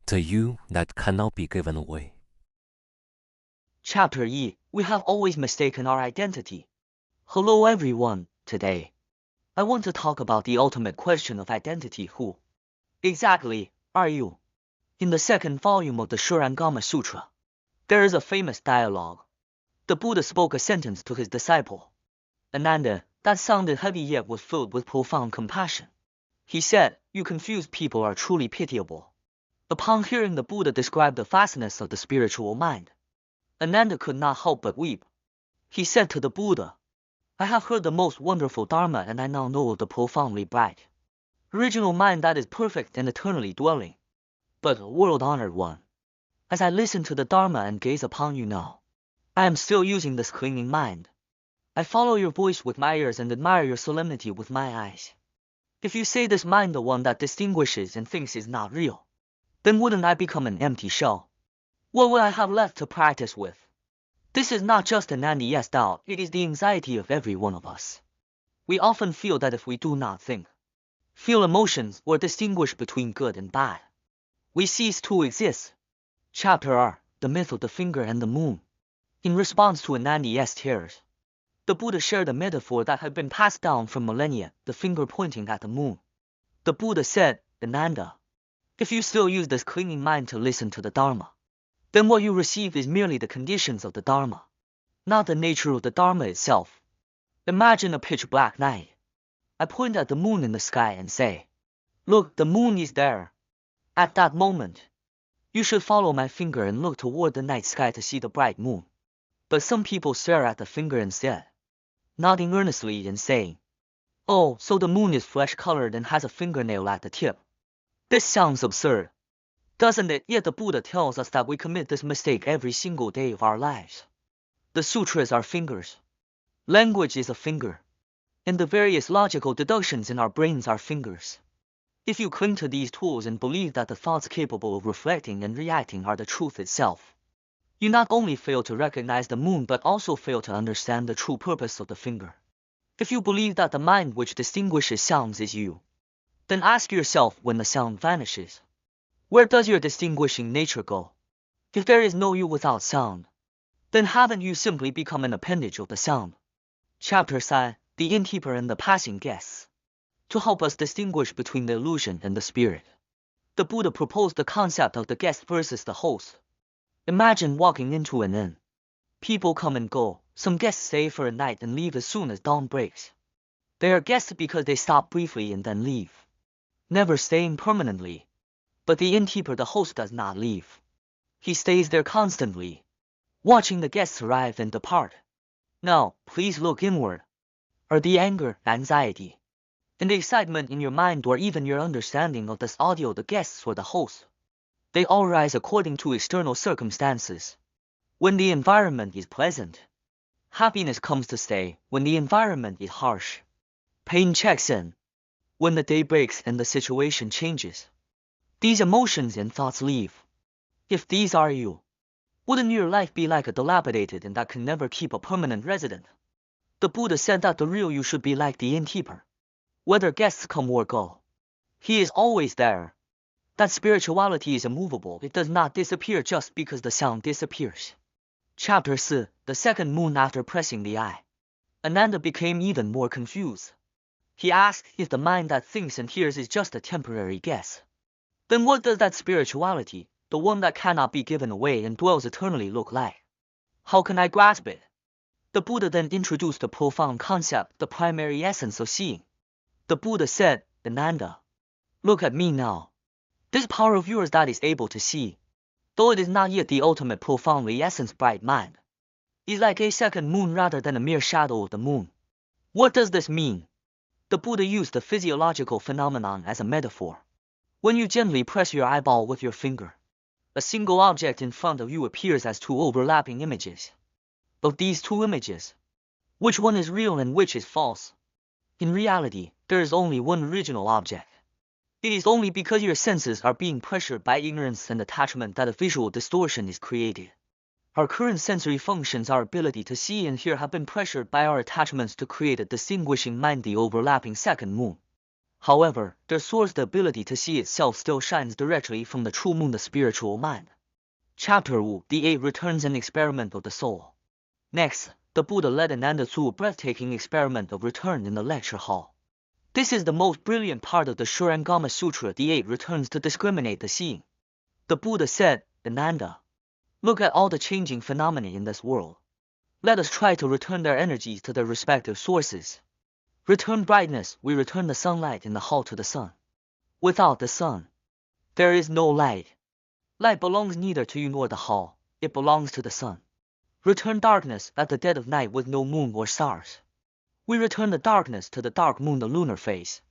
The you that cannot be given away. Chapter E. We have always mistaken our identity. Hello everyone, today I want to talk about the ultimate question of identity. Who exactly are you? In the second volume of the Shurangama Sutra, there is a famous dialogue. The Buddha spoke a sentence to his disciple, Ananda, that sounded heavy yet was filled with profound compassion. He said, "You confused people are truly pitiable." Upon hearing the Buddha describe the vastness of the spiritual mind, Ananda could not help but weep. He said to the Buddha, "I have heard the most wonderful Dharma, and I now know of the profoundly bright, original mind that is perfect and eternally dwelling. But, world-honored one, as I listen to the Dharma and gaze upon you now, I am still using this clinging mind. I follow your voice with my ears and admire your solemnity with my eyes. If you say this mind, the one that distinguishes and thinks, is not real, then wouldn't I become an empty shell? What would I have left to practice with?" This is not just an Ananda's doubt, it is the anxiety of every one of us. We often feel that if we do not think, feel emotions, or distinguish between good and bad, we cease to exist. Chapter R. The myth of the finger and the moon. In response to Ananda's tears, the Buddha shared a metaphor that had been passed down from millennia, the finger pointing at the moon. The Buddha said, "Ananda, if you still use this clinging mind to listen to the Dharma, then what you receive is merely the conditions of the Dharma, not the nature of the Dharma itself. Imagine a pitch-black night. I point at the moon in the sky and say, 'Look, the moon is there.' At that moment, you should follow my finger and look toward the night sky to see the bright moon. But some people stare at the finger instead, nodding earnestly and saying, 'Oh, so the moon is flesh-colored and has a fingernail at the tip.' This sounds absurd, doesn't it? Yet the Buddha tells us that we commit this mistake every single day of our lives. The sutras are fingers. Language is a finger. And the various logical deductions in our brains are fingers. If you cling to these tools and believe that the thoughts capable of reflecting and reacting are the truth itself, you not only fail to recognize the moon but also fail to understand the true purpose of the finger. If you believe that the mind which distinguishes sounds is you, then ask yourself, when the sound vanishes, where does your distinguishing nature go? If there is no you without sound, then haven't you simply become an appendage of the sound?" Chapter C. The innkeeper and the passing guests. To help us distinguish between the illusion and the spirit, the Buddha proposed the concept of the guest versus the host. Imagine walking into an inn. People come and go. Some guests stay for a night and leave as soon as dawn breaks. They are guests because they stop briefly and then leave, never staying permanently. But the innkeeper, the host, does not leave. He stays there constantly, watching the guests arrive and depart. Now, please look inward. Are the anger, anxiety, and the excitement in your mind, or even your understanding of this audio, the guests or the host? They all rise according to external circumstances. When the environment is pleasant, happiness comes to stay. When the environment is harsh, pain checks in. When the day breaks and the situation changes, these emotions and thoughts leave. If these are you, wouldn't your life be like a dilapidated inn that can never keep a permanent resident? The Buddha said that the real you should be like the innkeeper. Whether guests come or go, he is always there. That spirituality is immovable. It does not disappear just because the sound disappears. Chapter C. The second moon. After pressing the eye, Ananda became even more confused. He asked, if the mind that thinks and hears is just a temporary guess, then what does that spirituality, the one that cannot be given away and dwells eternally, look like? How can I grasp it? The Buddha then introduced a profound concept, the primary essence of seeing. The Buddha said, "Ananda, look at me now. This power of yours that is able to see, though it is not yet the ultimate profoundly essence bright mind, is like a second moon rather than a mere shadow of the moon." What does this mean? The Buddha used the physiological phenomenon as a metaphor. When you gently press your eyeball with your finger, a single object in front of you appears as two overlapping images. Of these two images, which one is real and which is false? In reality, there is only one original object. It is only because your senses are being pressured by ignorance and attachment that a visual distortion is created. Our current sensory functions, our ability to see and hear, have been pressured by our attachments to create a distinguishing mind, the overlapping second moon. However, the source, the ability to see itself, still shines directly from the true moon, the spiritual mind. Chapter 2: The 8 Returns and Experiment of the Soul. Next, the Buddha led Ananda through a breathtaking experiment of return in the lecture hall. This is the most brilliant part of the Shurangama Sutra, the 8 returns to discriminate the seeing. The Buddha said, Ananda, look at all the changing phenomena in this world. Let us try to return their energies to their respective sources. Return brightness, we return the sunlight in the hall to the sun. Without the sun, there is no light. Light belongs neither to you nor the hall, it belongs to the sun. Return darkness at the dead of night with no moon or stars. We return the darkness to the dark moon, the lunar phase.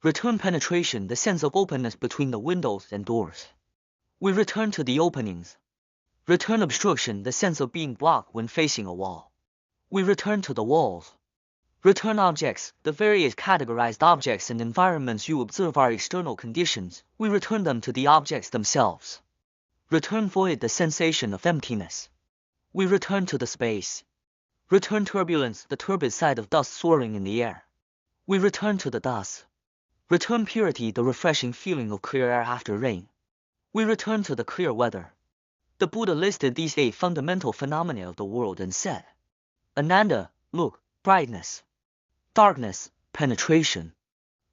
Return penetration, the sense of openness between the windows and doors. We return to the openings. Return obstruction, the sense of being blocked when facing a wall. We return to the walls. Return objects, the various categorized objects and environments you observe are external conditions. We return them to the objects themselves. Return void, the sensation of emptiness. We return to the space. Return turbulence, the turbid side of dust soaring in the air. We return to the dust. Return purity, the refreshing feeling of clear air after rain. We return to the clear weather. The Buddha listed these 8 fundamental phenomena of the world and said, Ananda, look, brightness, darkness, penetration,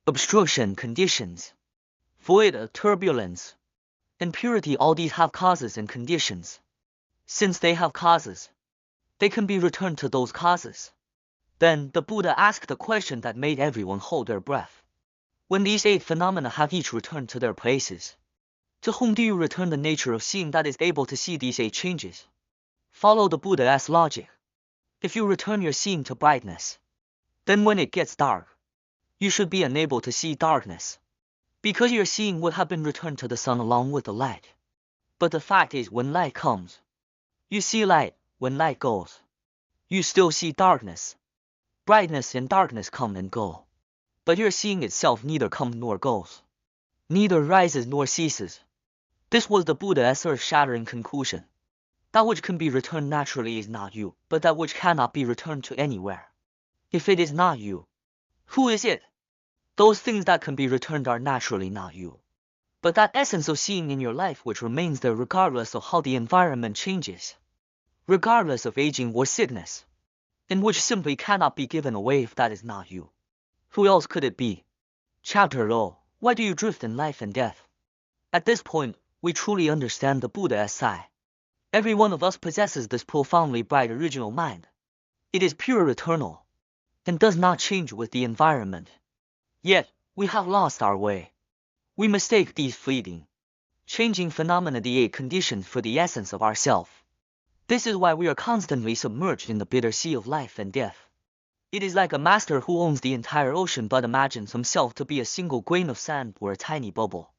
obstruction, conditions, void, turbulence, and purity, all these have causes and conditions. Since they have causes, they can be returned to those causes. Then the Buddha asked the question that made everyone hold their breath. When these 8 phenomena have each returned to their places, to whom do you return the nature of seeing that is able to see these 8 changes? Follow the Buddha's logic. If you return your seeing to brightness, then when it gets dark, you should be unable to see darkness, because your seeing would have been returned to the sun along with the light. But the fact is, when light comes, you see light. When light goes, you still see darkness. Brightness and darkness come and go, but your seeing itself neither comes nor goes, neither rises nor ceases. This was the Buddha's earth-shattering conclusion. That which can be returned naturally is not you, but that which cannot be returned to anywhere. If it is not you, who is it? Those things that can be returned are naturally not you, but that essence of seeing in your life which remains there regardless of how the environment changes, regardless of aging or sickness, and which simply cannot be given away. If that is not you, who else could it be? Chapter 0: Why do you drift in life and death? At this point, we truly understand the Buddha's sigh. Every one of us possesses this profoundly bright original mind. It is pure, eternal, and does not change with the environment. Yet, we have lost our way. We mistake these fleeting, changing phenomena, the 8 conditions, for the essence of ourself. This is why we are constantly submerged in the bitter sea of life and death. It is like a master who owns the entire ocean but imagines himself to be a single grain of sand or a tiny bubble,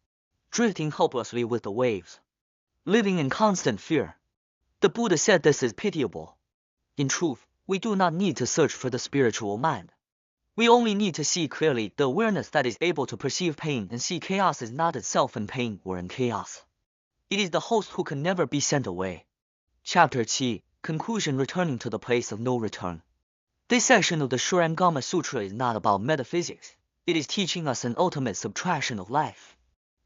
drifting helplessly with the waves, living in constant fear. The Buddha said this is pitiable. In truth, we do not need to search for the spiritual mind. We only need to see clearly. The awareness that is able to perceive pain and see chaos is not itself in pain or in chaos. It is the host who can never be sent away. Chapter 2: Conclusion: Returning to the place of no return. This section of the Shurangama Sutra is not about metaphysics. It is teaching us an ultimate subtraction of life.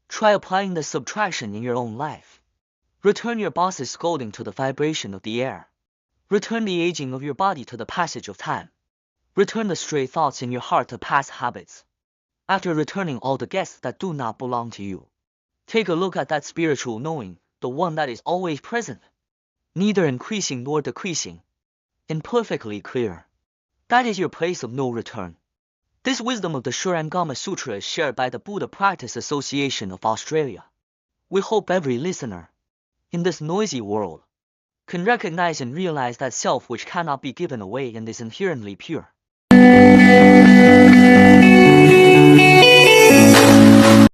Try applying this subtraction in your own life. Return your boss's scolding to the vibration of the air. Return the aging of your body to the passage of time. Return the stray thoughts in your heart to past habits. After returning all the guests that do not belong to you, take a look at that spiritual knowing, the one that is always present, neither increasing nor decreasing, and perfectly clear. That is your place of no return. This wisdom of the Shurangama Sutra is shared by the Buddha Practice Association of Australia. We hope every listener, in this noisy world, can recognize and realize that self which cannot be given away and is inherently pure.